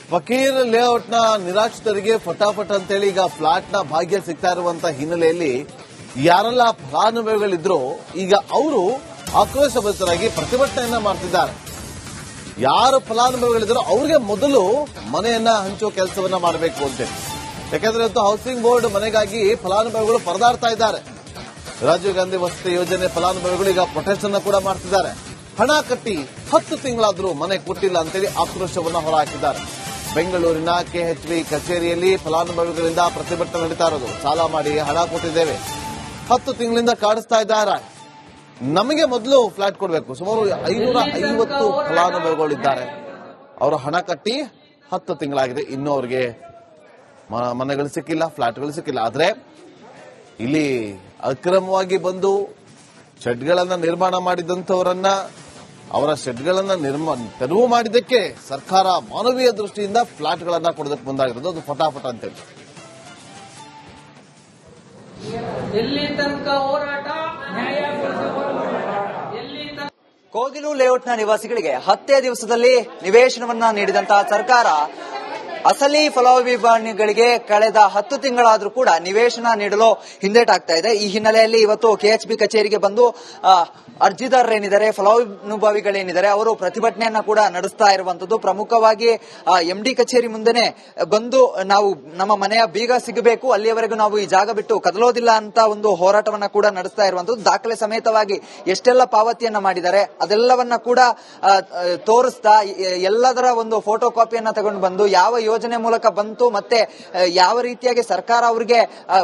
ಫಕೀರ್ ಲೇಔಟ್ನ ನಿರಾಶ್ರಿತರಿಗೆ ಫಟಾಫಟ್ ಅಂತೇಳಿ ಈಗ ಫ್ಲಾಟ್ನ ಭಾಗ್ಯ ಸಿಗ್ತಾ ಇರುವಂತಹ ಹಿನ್ನೆಲೆಯಲ್ಲಿ ಯಾರೆಲ್ಲ ಫಲಾನುಭವಿಗಳಿದ್ರು ಈಗ ಅವರು ಆಕ್ರೋಶಭರಿತರಾಗಿ ಪ್ರತಿಭಟನೆಯನ್ನ ಮಾಡ್ತಿದ್ದಾರೆ. ಯಾರು ಫಲಾನುಭವಿಗಳಿದ್ರು ಅವರಿಗೆ ಮೊದಲು ಮನೆಯನ್ನ ಹಂಚುವ ಕೆಲಸವನ್ನ ಮಾಡಬೇಕು ಅಂತೇಳಿ. ಯಾಕಂದ್ರೆ ಇವತ್ತು ಹೌಸಿಂಗ್ ಬೋರ್ಡ್ ಮನೆಗಾಗಿ ಫಲಾನುಭವಿಗಳು ಪರದಾಡ್ತಾ ಇದ್ದಾರೆ. ರಾಜೀವ್ ಗಾಂಧಿ ವಸತಿ ಯೋಜನೆ ಫಲಾನುಭವಿಗಳು ಈಗ ಪ್ರೊಟೆಸ್ಟ್ ಅನ್ನ ಕೂಡ ಮಾಡ್ತಿದ್ದಾರೆ. ಹಣ ಕಟ್ಟಿ 10 ತಿಂಗಳಾದ್ರೂ ಮನೆ ಕೊಟ್ಟಿಲ್ಲ ಅಂತೇಳಿ ಆಕ್ರೋಶವನ್ನ ಹೊರಹಾಕಿದ್ದಾರೆ. ಬೆಂಗಳೂರಿನ ಕೆಎಚ್ಬಿ ಕಚೇರಿಯಲ್ಲಿ ಫಲಾನುಭವಿಗಳಿಂದ ಪ್ರತಿಭಟನೆ ನಡೀತಾ ಇರೋದು. ಸಾಲ ಮಾಡಿ ಹಣ ಕೊಟ್ಟಿದ್ದೇವೆ, 10 ತಿಂಗಳಿಂದ ಕಾಡಿಸ್ತಾ ಇದ್ದಾರೆ, ನಮಗೆ ಮೊದಲು ಫ್ಲಾಟ್ ಕೊಡಬೇಕು. ಸುಮಾರು 550 ಫಲಾನುಭವಿಗಳಿದ್ದಾರೆ. ಅವರು ಹಣ ಕಟ್ಟಿ 10 ತಿಂಗಳಾಗಿದೆ, ಇನ್ನೂ ಅವರಿಗೆ ಮನೆಗಳು ಸಿಕ್ಕಿಲ್ಲ, ಫ್ಲಾಟ್ಗಳು ಸಿಕ್ಕಿಲ್ಲ. ಆದ್ರೆ ಇಲ್ಲಿ ಅಕ್ರಮವಾಗಿ ಬಂದು ಶೆಡ್ಗಳನ್ನ ನಿರ್ಮಾಣ ಮಾಡಿದಂತವರನ್ನ, ಅವರ ಶೆಡ್ಗಳನ್ನ ತೆರವು ಮಾಡಿದ್ದಕ್ಕೆ ಸರ್ಕಾರ ಮಾನವೀಯ ದೃಷ್ಟಿಯಿಂದ ಫ್ಲಾಟ್ಗಳನ್ನ ಕೊಡೋದಕ್ಕೆ ಮುಂದಾಗಿರೋದು. ಅದು ಫಟಾಫಟ ಅಂತೇಳಿ ಕೋಗಿಲು ಲೇಔಟ್ನ ನಿವಾಸಿಗಳಿಗೆ 10 ದಿವಸದಲ್ಲಿ ನಿವೇಶನವನ್ನ ನೀಡಿದಂತಹ ಸರ್ಕಾರ ಅಸಲಿ ಫಲಾನುಭವಿಗಳಿಗೆ ಕಳೆದ 10 ತಿಂಗಳಾದ್ರೂ ಕೂಡ ನಿವೇಶನ ನೀಡಲು ಹಿಂದೇಟಾಗ್ತಾ ಇದೆ. ಈ ಹಿನ್ನೆಲೆಯಲ್ಲಿ ಇವತ್ತು ಕೆಎಚ್ಬಿ ಕಚೇರಿಗೆ ಬಂದು ಅರ್ಜಿದಾರರೇನಿದ್ದಾರೆ, ಫಲಾನುಭವಿಗಳೇನಿದ್ದಾರೆ, ಅವರು ಪ್ರತಿಭಟನೆಯನ್ನ ಕೂಡ ನಡೆಸ್ತಾ ಇರುವಂತದ್ದು. ಪ್ರಮುಖವಾಗಿ ಎಂಡಿ ಕಚೇರಿ ಮುಂದೆನೆ ಬಂದು ನಾವು ನಮ್ಮ ಮನೆಯ ಬೀಗ ಸಿಗಬೇಕು, ಅಲ್ಲಿಯವರೆಗೂ ನಾವು ಈ ಜಾಗ ಬಿಟ್ಟು ಕದಲೋದಿಲ್ಲ ಅಂತ ಒಂದು ಹೋರಾಟವನ್ನ ಕೂಡ ನಡೆಸ್ತಾ ಇರುವಂತದ್ದು. ದಾಖಲೆ ಸಮೇತವಾಗಿ ಎಷ್ಟೆಲ್ಲ ಪಾವತಿಯನ್ನ ಮಾಡಿದ್ದಾರೆ ಅದೆಲ್ಲವನ್ನ ಕೂಡ ತೋರಿಸ್ತಾ ಎಲ್ಲದರ ಒಂದು ಫೋಟೋ ಕಾಪಿಯನ್ನ ತಗೊಂಡು ಬಂದು ಯಾವ ಯೋಜನೆ ಮೂಲಕ ಬಂತು, ಮತ್ತೆ ಯಾವ ರೀತಿಯಾಗಿ ಸರ್ಕಾರ ಅವರಿಗೆ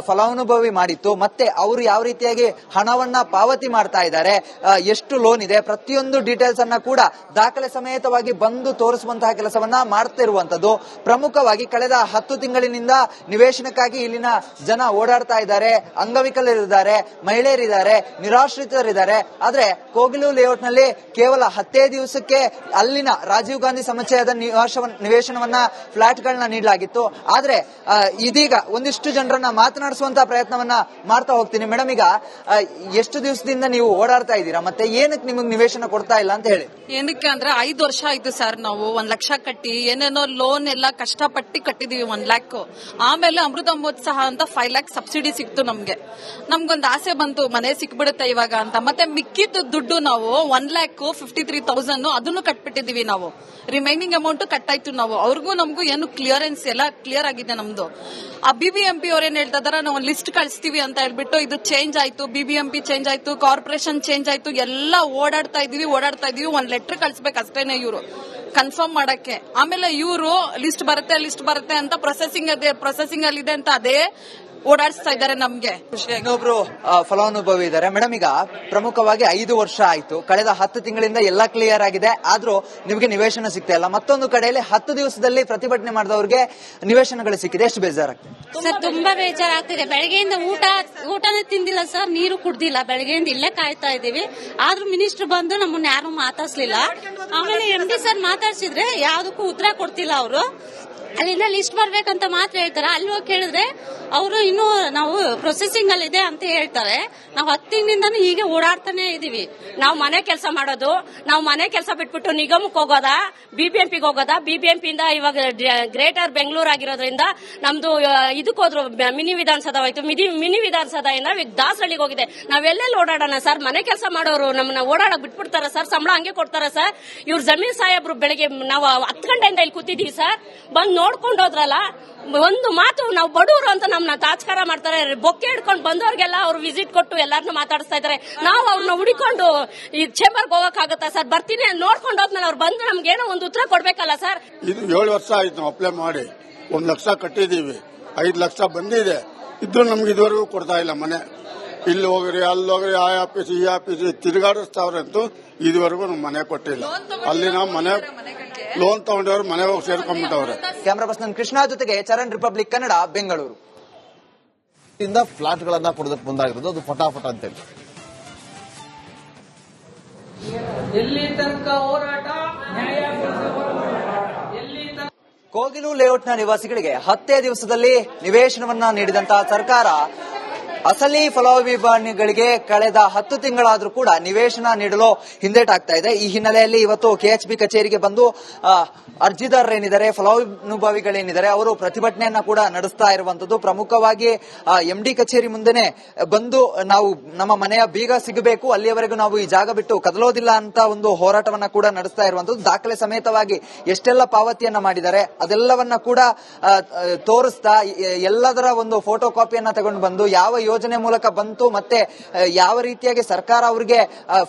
ಫಲಾನುಭವಿ ಮಾಡಿತ್ತು, ಮತ್ತೆ ಅವರು ಯಾವ ರೀತಿಯಾಗಿ ಹಣವನ್ನ ಪಾವತಿ ಮಾಡ್ತಾ ಇದ್ದಾರೆ, ಎಷ್ಟು ಲೋನ್ ಇದೆ, ಪ್ರತಿಯೊಂದು ಡೀಟೇಲ್ಸ್ ಅನ್ನ ಕೂಡ ದಾಖಲೆ ಸಮೇತವಾಗಿ ಬಂದು ತೋರಿಸುವಂತಹ ಕೆಲಸವನ್ನ ಮಾಡ್ತಿರುವಂತದ್ದು. ಪ್ರಮುಖವಾಗಿ ಕಳೆದ 10 ತಿಂಗಳಿನಿಂದ ನಿವೇಶನಕ್ಕಾಗಿ ಇಲ್ಲಿನ ಜನ ಓಡಾಡ್ತಾ ಇದ್ದಾರೆ. ಅಂಗವಿಕಲರಿದ್ದಾರೆ, ಮಹಿಳೆಯರಿದ್ದಾರೆ, ನಿರಾಶ್ರಿತರಿದ್ದಾರೆ. ಆದ್ರೆ ಕೋಗಿಲು ಲೇಔಟ್ ನಲ್ಲಿ ಕೇವಲ 10 ದಿವಸಕ್ಕೆ ಅಲ್ಲಿನ ರಾಜೀವ್ ಗಾಂಧಿ ಸಮುಚ್ಚಯದ ನಿವೇಶನವನ್ನ ಫ್ಲಾಟ್ಗಳನ್ನ ನೀಡಲಾಗಿತ್ತು. ಆದ್ರೆ ಇದೀಗ ಒಂದಿಷ್ಟು ಜನರನ್ನ ಮಾತನಾಡಿಸುವಂತಹ ಪ್ರಯತ್ನವನ್ನ ಮಾಡ್ತಾ ಹೋಗ್ತೀನಿ. ಮೇಡಮ್, ಈಗ ಎಷ್ಟು ದಿವಸದಿಂದ ನೀವು ಓಡಾಡ್ತಾ ಇದ್ದೀರಾ, ಮತ್ತೆ ಏನಕ್ಕೆ ನಿಮಗೆ ನಿವೇಶನ ಕೊಡ್ತಾ ಇಲ್ಲ ಅಂತ ಹೇಳಿ? ಏನಕ್ಕೆ ಅಂದ್ರೆ 5 ವರ್ಷ ಆಯ್ತು ಸರ್, ನಾವು 1 ಲಕ್ಷ ಕಟ್ಟಿ ಏನೇನೋ ಲೋನ್ ಎಲ್ಲ ಕಷ್ಟಪಟ್ಟು ಕಟ್ಟಿದೀವಿ 1 ಲ್ಯಾಕ್. ಆಮೇಲೆ ಅಮೃತ ಮಹೋತ್ಸವ ಅಂತ 5 ಲ್ಯಾಕ್ ಸಬ್ಸಿಡಿ ಸಿಕ್ತು. ನಮ್ಗೊಂದು ಆಸೆ ಬಂತು ಮನೆ ಸಿಕ್ಬಿಡುತ್ತೆ ಇವಾಗ ಅಂತ. ಮತ್ತೆ ಮಿಕ್ಕಿದ ದುಡ್ಡು ನಾವು 1,53,000 ಅದನ್ನು ಕಟ್ಬಿಟ್ಟಿದೀವಿ. ನಾವು ರಿಮೈನಿಂಗ್ ಅಮೌಂಟ್ ಕಟ್ಟಾಯ್ತು. ನಾವು ಅವ್ರಿಗೂ ನಮಗೂ ಏನು ಕ್ಲಿಯರೆನ್ಸ್ ಎಲ್ಲ ಕ್ಲಿಯರ್ ಆಗಿದೆ ನಮ್ದು. ಆ ಬಿಬಿಎಂಪಿ ಅವ್ರೇನ್ ಹೇಳ್ತಾ ಇದಾರೆ, ನಾವು ಲಿಸ್ಟ್ ಕಳಿಸ್ತೀವಿ ಅಂತ ಹೇಳ್ಬಿಟ್ಟು ಇದು ಚೇಂಜ್ ಆಯ್ತು, ಬಿಬಿಎಂಪಿ ಚೇಂಜ್ ಆಯ್ತು, ಕಾರ್ಪೊರೇಷನ್ ಚೇಂಜ್ ಆಯ್ತು, ಎಲ್ಲ ಓಡಾಡ್ತಾ ಇದೀವಿ. 1 ಲೆಟರ್ ಕಳಿಸ್ಬೇಕು ಅಷ್ಟೇನೆ ಇವರು ಕನ್ಫರ್ಮ್ ಮಾಡಕ್ಕೆ. ಆಮೇಲೆ ಇವರು ಲಿಸ್ಟ್ ಬರುತ್ತೆ ಅಂತ ಪ್ರೊಸೆಸಿಂಗ್ ಅಲ್ಲಿ ಇದೆ ಅಂತ ಅದೇ ಓಡಾಡಿಸ್ತಾ ಇದ್ದಾರೆ ನಮ್ಗೆ. ಇನ್ನೊಬ್ರು ಫಲಾನುಭವಿ ಇದ್ದಾರೆ. ಮೇಡಮ್, ಈಗ ಪ್ರಮುಖವಾಗಿ 5 ವರ್ಷ ಆಯ್ತು, ಕಳೆದ 10 ತಿಂಗಳಿಂದ ಎಲ್ಲ ಕ್ಲಿಯರ್ ಆಗಿದೆ, ಆದ್ರೂ ನಿಮಗೆ ನಿವೇಶನ ಸಿಗ್ತಾ ಇಲ್ಲ. ಮತ್ತೊಂದು ಕಡೆಯಲ್ಲಿ 10 ದಿವಸದಲ್ಲಿ ಪ್ರತಿಭಟನೆ ಮಾಡಿದವರಿಗೆ ನಿವೇಶನಗಳು ಸಿಕ್ಕಿದೆ. ಎಷ್ಟು ಬೇಜಾರಾಗ್ತದೆ ಸರ್? ತುಂಬಾ ಬೇಜಾರಾಗ್ತಿದೆ. ಬೆಳಗ್ಗೆಯಿಂದ ಊಟನೇ ತಿಂದಿಲ್ಲ ಸರ್, ನೀರು ಕುಡ್ದಿಲ್ಲ. ಬೆಳಗ್ಗೆಯಿಂದ ಇಲ್ಲೇ ಕಾಯ್ತಾ ಇದೀವಿ. ಆದ್ರೂ ಮಿನಿಸ್ಟರ್ ಬಂದು ನಮ್ಮನ್ನ ಯಾರು ಮಾತಾಡ್ಸ್ಲಿಲ್ಲ. ಆಮೇಲೆ MD ಸರ್ ಮಾತಾಡ್ಸಿದ್ರೆ ಯಾವ್ದಕ್ಕೂ ಉತ್ತರ ಕೊಡ್ತಿಲ್ಲ ಅವರು. ಅಲ್ಲಿಂದ ಲಿಸ್ಟ್ ಬರ್ಬೇಕಂತ ಮಾತ್ರ ಹೇಳ್ತಾರೆ. ಅಲ್ಲಿ ಹೋಗಿ ಕೇಳಿದ್ರೆ ಅವರು ಇನ್ನೂ ನಾವು ಪ್ರೊಸೆಸಿಂಗ್ ಅಲ್ಲಿ ಇದೆ ಅಂತ ಹೇಳ್ತಾರೆ. ನಾವು 10 ತಿಂಗಳಿಂದ ಹೀಗೆ ಓಡಾಡ್ತಾನೆ ಇದೀವಿ. ನಾವು ಮನೆ ಕೆಲಸ ಮಾಡೋದು, ನಾವು ಮನೆ ಕೆಲಸ ಬಿಟ್ಬಿಟ್ಟು ನಿಗಮಕ್ಕೆ ಹೋಗೋದಾ, ಬಿಬಿಎಂಪಿಗೆ ಹೋಗೋದಾ. ಬಿಬಿಎಂಪಿಯಿಂದ ಇವಾಗ ಗ್ರೇಟರ್ ಬೆಂಗಳೂರು ಆಗಿರೋದ್ರಿಂದ ನಮ್ದು ಇದಕ್ಕೆ ಹೋದ್ರು, ಮಿನಿ ವಿಧಾನಸೌಧ ಹೋಯ್ತು. ಮಿನಿ ವಿಧಾನಸೌಧದಿಂದ ದಾಸರಳ್ಳಿಗೆ ಹೋಗಿದೆ. ನಾವೆಲ್ಲೆಲ್ಲಿ ಓಡಾಡೋಣ ಸರ್? ಮನೆ ಕೆಲಸ ಮಾಡೋರು ನಮ್ಮನ್ನ ಓಡಾಡಕ್ ಬಿಟ್ಬಿಡ್ತಾರ ಸರ್? ಸಂಬಳ ಹಂಗೆ ಕೊಡ್ತಾರ ಸರ್? ಇವ್ರು ಜಮೀನ್ ಸಾಹೇಬ್ರು ಬೆಳಿಗ್ಗೆ ನಾವು 10 ಗಂಟೆಯಿಂದ ಇಲ್ಲಿ ಕೂತಿದೀವಿ ಸರ್. ಬಂದು ನೋಡ್ಕೊಂಡು ಹೋದ್ರಲ್ಲ, ಒಂದು ಮಾತು ನಾವು ಬಡವರು ಅಂತ ನಮ್ಮನ್ನ ತಾತ್ಕಾರ ಮಾಡ್ತಾರೆ. ಬೊಕ್ಕೆ ಹಿಡ್ಕೊಂಡು ಬಂದವ್ರಿಗೆಲ್ಲ ಅವ್ರು ವಿಸಿಟ್ ಕೊಟ್ಟು ಎಲ್ಲಾರನ್ನೂ ಮಾತಾಡಿಸ್ತಾ ಇದಾರೆ. ನಾವು ಅವ್ರನ್ನ ಹುಡಿಕೊಂಡು ಈ ಚೇಂಬರ್ಗೆ ಹೋಗಕ್ಕಾಗತ್ತಾ ಸರ್? ಬರ್ತೀನಿ ನೋಡ್ಕೊಂಡು ಹೋದ್ಮೇಲೆ ಅವ್ರು ಬಂದು ನಮ್ಗೆ ಏನೋ ಒಂದು ಉತ್ತರ ಕೊಡ್ಬೇಕಲ್ಲ ಸರ್? ಇದು 7 ವರ್ಷ ಆಯ್ತು ನಾವು ಅಪ್ಲೈ ಮಾಡಿ. 1 ಲಕ್ಷ ಕಟ್ಟಿದೀವಿ, 5 ಲಕ್ಷ ಬಂದಿದೆ. ಇದ್ರು ನಮ್ಗೆ ಇದುವರೆಗೂ ಕೊಡ್ತಾ ಇಲ್ಲ ಮನೆ. ಇಲ್ಲಿ ಹೋಗ್ರಿ, ಅಲ್ಲಿ ಹೋಗ್ರಿ, ಆ ಆಫೀಸ್ ಈ ಆಫೀಸ್ ತಿರುಗಾಡಿಸ್ತಾವ್ರಂತೂ ಇದುವರೆಗೂ ನಮ್ಗೆ ಮನೆ ಕೊಟ್ಟಿಲ್ಲ. ಅಲ್ಲಿ ನಾವು ಮನೆ ಲೋನ್ ತಗೊಂಡವ್ರು ಮನೆ ಹೋಗಿ ಸೇರ್ಕೊಂಡ್ಬಿಟ್ಟವ್ರೆ. ಕ್ಯಾಮರಾ ಪರ್ಸನ್ ಕೃಷ್ಣ ಜೊತೆಗೆ ಚರಣ್, ರಿಪಬ್ಲಿಕ್ ಕನ್ನಡ, ಬೆಂಗಳೂರು. ಫ್ಲಾಟ್ಗಳನ್ನ ಕೊಡೋದಕ್ಕೆ ಮುಂದಾಗಿರೋದು. ಅದು ಫಟಾಫಟ ಅಂತೇಳಿ ಕೋಗಿಲು ಲೇಔಟ್ನ ನಿವಾಸಿಗಳಿಗೆ 10 ದಿವಸದಲ್ಲಿ ನಿವೇಶನವನ್ನ ನೀಡಿದಂತಹ ಸರ್ಕಾರ ಅಸಲಿ ಫಲಾನುಭವಿಗಳಿಗೆ ಕಳೆದ 10 ತಿಂಗಳಾದ್ರೂ ಕೂಡ ನಿವೇಶನ ನೀಡಲು ಹಿಂದೇಟಾಗ್ತಾ ಇದೆ. ಈ ಹಿನ್ನೆಲೆಯಲ್ಲಿ ಇವತ್ತು ಕೆಎಚ್ಬಿ ಕಚೇರಿಗೆ ಬಂದು ಅರ್ಜಿದಾರರೇನಿದ್ದಾರೆ, ಫಲಾನುಭವಿಗಳೇನಿದ್ದಾರೆ, ಅವರು ಪ್ರತಿಭಟನೆಯನ್ನ ಕೂಡ ನಡೆಸ್ತಾ ಇರುವಂತದ್ದು. ಪ್ರಮುಖವಾಗಿ ಎಂಡಿ ಕಚೇರಿ ಮುಂದೆನೆ ಬಂದು ನಾವು ನಮ್ಮ ಮನೆಯ ಬೀಗ ಸಿಗಬೇಕು, ಅಲ್ಲಿಯವರೆಗೂ ನಾವು ಈ ಜಾಗ ಬಿಟ್ಟು ಕದಲೋದಿಲ್ಲ ಅಂತ ಒಂದು ಹೋರಾಟವನ್ನ ಕೂಡ ನಡೆಸ್ತಾ ಇರುವಂತದ್ದು. ದಾಖಲೆ ಸಮೇತವಾಗಿ ಎಷ್ಟೆಲ್ಲ ಪಾವತಿಯನ್ನ ಮಾಡಿದ್ದಾರೆ ಅದೆಲ್ಲವನ್ನ ಕೂಡ ತೋರಿಸ್ತಾ ಎಲ್ಲದರ ಒಂದು ಫೋಟೋ ಕಾಪಿಯನ್ನ ತಗೊಂಡು ಬಂದು ಯಾವ ಯೋಜನೆ ಮೂಲಕ ಬಂತು, ಮತ್ತೆ ಯಾವ ರೀತಿಯಾಗಿ ಸರ್ಕಾರ ಅವರಿಗೆ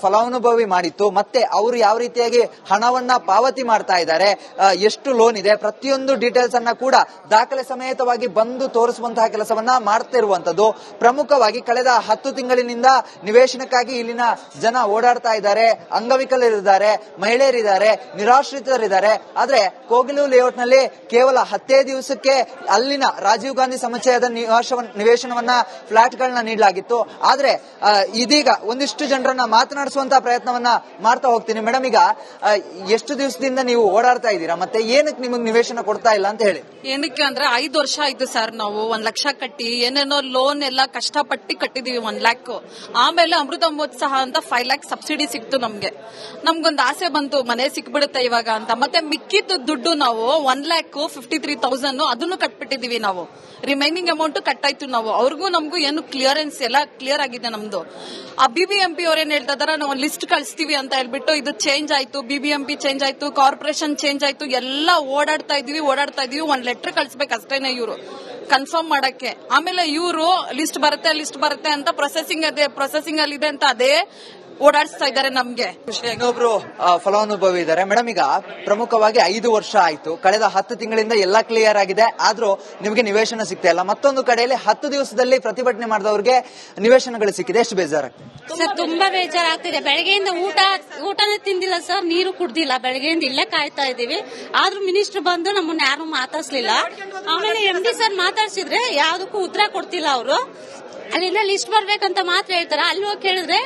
ಫಲಾನುಭವಿ ಮಾಡಿತ್ತು, ಮತ್ತೆ ಅವರು ಯಾವ ರೀತಿಯಾಗಿ ಹಣವನ್ನ ಪಾವತಿ ಮಾಡ್ತಾ ಇದ್ದಾರೆ, ಎಷ್ಟು ಲೋನ್ ಇದೆ, ಪ್ರತಿಯೊಂದು ಡೀಟೇಲ್ಸ್ ಅನ್ನ ಕೂಡ ದಾಖಲೆ ಸಮೇತವಾಗಿ ಬಂದು ತೋರಿಸುವಂತಹ ಕೆಲಸವನ್ನ ಮಾಡ್ತಿರುವಂತದ್ದು. ಪ್ರಮುಖವಾಗಿ ಕಳೆದ 10 ತಿಂಗಳಿನಿಂದ ನಿವೇಶನಕ್ಕಾಗಿ ಇಲ್ಲಿನ ಜನ ಓಡಾಡ್ತಾ ಇದ್ದಾರೆ. ಅಂಗವಿಕಲರಿದ್ದಾರೆ, ಮಹಿಳೆಯರಿದ್ದಾರೆ, ನಿರಾಶ್ರಿತರಿದ್ದಾರೆ. ಆದ್ರೆ ಕೋಗಿಲು ಲೇಔಟ್ ನಲ್ಲಿ ಕೇವಲ 10 ದಿವಸಕ್ಕೆ ಅಲ್ಲಿನ ರಾಜೀವ್ ಗಾಂಧಿ ಸಮುಚ್ಚಯದ ನಿವೇಶನವನ್ನ ಫ್ಲಾಟ್ ಗಳನ್ನ ನೀಡಲಾಗಿತ್ತು. ಆದ್ರೆ ಇದೀಗ ಒಂದಿಷ್ಟು ಜನರನ್ನ ಮಾತನಾಡಿಸುವಂತಹ ಪ್ರಯತ್ನವನ್ನ ಮಾಡ್ತಾ ಹೋಗ್ತೀನಿ. ಮೇಡಮ್, ಈಗ ಎಷ್ಟು ದಿವಸದಿಂದ ನೀವು ಓಡಾಡ್ತಾ ಇದ್ದೀರಾ, ಮತ್ತೆ ಏನಕ್ಕೆ ನಿಮಗೆ ನಿವೇಶನ ಕೊಡ್ತಾ ಇಲ್ಲ ಅಂತ ಹೇಳಿ? ಏನಕ್ಕೆ ಅಂದ್ರೆ 5 ವರ್ಷ ಆಯ್ತು ಸರ್, ನಾವು 1 ಲಕ್ಷ ಕಟ್ಟಿ ಏನೇನೋ ಲೋನ್ ಎಲ್ಲ ಕಷ್ಟಪಟ್ಟು ಕಟ್ಟಿದೀವಿ 1 ಲ್ಯಾಕ್. ಆಮೇಲೆ ಅಮೃತ ಮಹೋತ್ಸವ ಅಂತ 5 ಲ್ಯಾಕ್ ಸಬ್ಸಿಡಿ ಸಿಕ್ತು ನಮ್ಗೆ. ನಮ್ಗೊಂದು ಆಸೆ ಬಂತು ಮನೆ ಸಿಕ್ಬಿಡುತ್ತೆ ಇವಾಗ ಅಂತ. ಮತ್ತೆ ಮಿಕ್ಕಿದ್ದು ದುಡ್ಡು ನಾವು 1,53,000 ಅದನ್ನು ಕಟ್ಬಿಟ್ಟಿದೀವಿ ನಾವು. ರಿಮೈನಿಂಗ್ ಅಮೌಂಟ್ ಕಟ್ಟಾಯ್ತು ನಾವು. ಅವ್ರಿಗೂ ನಮಗೂ ಏನು ಕ್ಲಿಯರೆನ್ಸ್ ಎಲ್ಲ ಕ್ಲಿಯರ್ ಆಗಿದೆ ನಮ್ದು. ಆ ಬಿಬಿಎಂಪಿ ಅವ್ರೇನ್ ಹೇಳ್ತಾ ಇದಾರೆ, ನಾವು ಲಿಸ್ಟ್ ಕಳಿಸ್ತೀವಿ ಅಂತ ಹೇಳ್ಬಿಟ್ಟು ಇದು ಚೇಂಜ್ ಆಯ್ತು, ಬಿಬಿಎಂಪಿ ಚೇಂಜ್ ಆಯ್ತು, ಕಾರ್ಪೊರೇಷನ್ ಚೇಂಜ್ ಆಯ್ತು, ಎಲ್ಲ ಓಡಾಡ್ತಾ ಇದೀವಿ. 1 ಲೆಟರ್ ಕಳಿಸ್ಬೇಕು ಅಷ್ಟೇನೆ ಇವರು ಕನ್ಫರ್ಮ್ ಮಾಡಕ್ಕೆ. ಆಮೇಲೆ ಇವರು ಲಿಸ್ಟ್ ಬರುತ್ತೆ ಅಂತ ಪ್ರೊಸೆಸಿಂಗ್ ಅಲ್ಲಿ ಇದೆ ಅಂತ ಅದೇ ಓಡಾಡಿಸ್ತಾ ಇದ್ದಾರೆ ನಮ್ಗೆ. ಇನ್ನೊಬ್ರು ಫಲಾನುಭವಿ ಇದ್ದಾರೆ. ಮೇಡಮ್, ಈಗ ಪ್ರಮುಖವಾಗಿ 5 ವರ್ಷ ಆಯ್ತು, ಕಳೆದ 10 ತಿಂಗಳಿಂದ ಎಲ್ಲ ಕ್ಲಿಯರ್ ಆಗಿದೆ, ಆದ್ರೂ ನಿಮಗೆ ನಿವೇಶನ ಸಿಗ್ತಾ ಇಲ್ಲ. ಮತ್ತೊಂದು ಕಡೆಯಲ್ಲಿ 10 ದಿವಸದಲ್ಲಿ ಪ್ರತಿಭಟನೆ ಮಾಡಿದವರಿಗೆ ನಿವೇಶನಗಳು ಸಿಕ್ಕಿದೆ. ಎಷ್ಟು ಬೇಜಾರಾಗ್ತದೆ ಸರ್? ತುಂಬಾ ಬೇಜಾರಾಗ್ತಿದೆ. ಬೆಳಗ್ಗೆಯಿಂದ ಊಟನೇ ತಿಂದಿಲ್ಲ ಸರ್, ನೀರು ಕುಡ್ದಿಲ್ಲ. ಬೆಳಗ್ಗೆಯಿಂದ ಇಲ್ಲೇ ಕಾಯ್ತಾ ಇದೀವಿ. ಆದ್ರೂ ಮಿನಿಸ್ಟರ್ ಬಂದು ನಮ್ಮನ್ನ ಯಾರು ಮಾತಾಡ್ಸ್ಲಿಲ್ಲ. ಆಮೇಲೆ ಎಂಡಿ ಸರ್ ಮಾತಾಡ್ಸಿದ್ರೆ ಯಾವ್ದಕ್ಕೂ ಉತ್ತರ ಕೊಡ್ತಿಲ್ಲ ಅವರು. ಅಲ್ಲಿಂದ ಲಿಸ್ಟ್ ಬರ್ಬೇಕಂತ ಮಾತ್ರ ಹೇಳ್ತಾರೆ. ಅಲ್ಲಿ ಹೋಗಿ ಕೇಳಿದ್ರೆ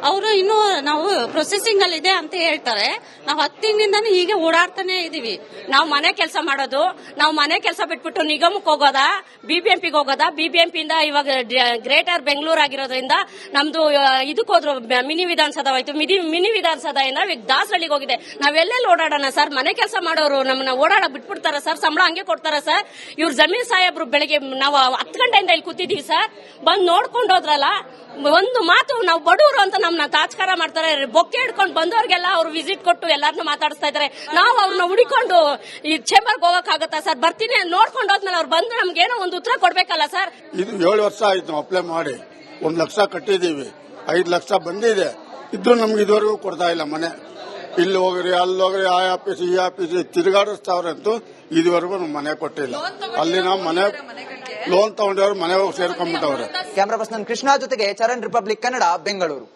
ಅವರು ಇನ್ನೂ ನಾವು ಪ್ರೊಸೆಸಿಂಗ್ ಅಲ್ಲಿ ಇದೆ ಅಂತ ಹೇಳ್ತಾರೆ. ನಾವು 10 ತಿಂಗಳಿಂದಾನು ಹೀಗೆ ಓಡಾಡ್ತಾನೆ ಇದೀವಿ. ನಾವು ಮನೆ ಕೆಲಸ ಮಾಡೋದು, ನಾವು ಮನೆ ಕೆಲಸ ಬಿಟ್ಬಿಟ್ಟು ನಿಗಮಕ್ಕೆ ಹೋಗೋದಾ, ಬಿಬಿಎಂಪಿಗೆ ಹೋಗೋದಾ. ಬಿಬಿಎಂಪಿಯಿಂದ ಇವಾಗ ಗ್ರೇಟರ್ ಬೆಂಗಳೂರು ಆಗಿರೋದ್ರಿಂದ ನಮ್ದು ಇದಕ್ಕೆ ಹೋದ್ರು, ಮಿನಿ ವಿಧಾನಸೌಧ ಹೋಯ್ತು. ಮಿನಿ ವಿಧಾನಸೌಧದಿಂದ ಈಗ ದಾಸರಳ್ಳಿಗೆ ಹೋಗಿದೆ. ನಾವೆಲ್ಲೆಲ್ಲಿ ಓಡಾಡೋಣ ಸರ್? ಮನೆ ಕೆಲಸ ಮಾಡೋರು ನಮ್ಮನ್ನ ಓಡಾಡಕ್ ಬಿಟ್ಬಿಡ್ತಾರ ಸರ್? ಸಂಬಳ ಹಂಗೆ ಕೊಡ್ತಾರ ಸರ್? ಇವ್ರು ಜಮೀರ್ ಸಾಹೇಬ್ರು ಬೆಳಿಗ್ಗೆ ನಾವು 10 ಗಂಟೆಯಿಂದ ಇಲ್ಲಿ ಕೂತಿದೀವಿ ಸರ್. ಬಂದು ನೋಡ್ಕೊಂಡು ಹೋದ್ರಲ್ಲ, ಒಂದು ಮಾತು ನಾವು ಬಡವರು ಅಂತ ನಮ್ನ ತಾತ್ಕಾರ ಮಾಡ್ತಾರೆ. ಬೊಕ್ಕೆ ಹಿಡ್ಕೊಂಡು ಬಂದವ್ರಿಗೆಲ್ಲ ಅವ್ರು ವಿಸಿಟ್ ಕೊಟ್ಟು ಎಲ್ಲಾರನ್ನೂ ಮಾತಾಡಿಸ್ತಾ ಇದಾರೆ. ನಾವು ಅವ್ರನ್ನ ಹುಡಿಕೊಂಡು ಈ ಚೇಂಬರ್ಗೆ ಹೋಗಕ್ಕಾಗತ್ತಾ ಸರ್? ಬರ್ತೀನಿ ನೋಡ್ಕೊಂಡು ಹೋದ್ಮೇಲೆ ಅವ್ರು ಬಂದು ನಮ್ಗೇನೋ ಒಂದು ಉತ್ತರ ಕೊಡ್ಬೇಕಲ್ಲ ಸರ್? ಇದು 7 ವರ್ಷ ಆಯ್ತು ಅಪ್ಲೈ ಮಾಡಿ. 1 ಲಕ್ಷ ಕಟ್ಟಿದೀವಿ, 5 ಲಕ್ಷ ಬಂದಿದೆ. ಇದ್ರೂ ನಮ್ಗೆ ಇದುವರೆಗೂ ಕೊಡ್ತಾ ಇಲ್ಲ ಮನೆ. ಇಲ್ಲಿ ಹೋಗ್ರಿ, ಅಲ್ಲಿ ಹೋಗ್ರಿ, ಆ ಆಫೀಸ್ ಈ ಆಫೀಸ್ ತಿರುಗಾಡಿಸ್ತಾವ್ರಂತೂ ಇದುವರೆಗೂ ನಮ್ ಮನೆ ಕೊಟ್ಟಿಲ್ಲ. ಅಲ್ಲಿ ನಾವು ಮನೆ ಲೋನ್ ತಗೊಂಡವ್ರು ಮನೆ ಹೋಗಿ ಸೇರ್ಕೊಂಡ್ಬಿಟ್ಟವ್ರೆ. ಕ್ಯಾಮರಾ ಪರ್ಸನ್ ಕೃಷ್ಣ ಜೊತೆಗೆ ಚರಣ್, ರಿಪಬ್ಲಿಕ್ ಕನ್ನಡ, ಬೆಂಗಳೂರು.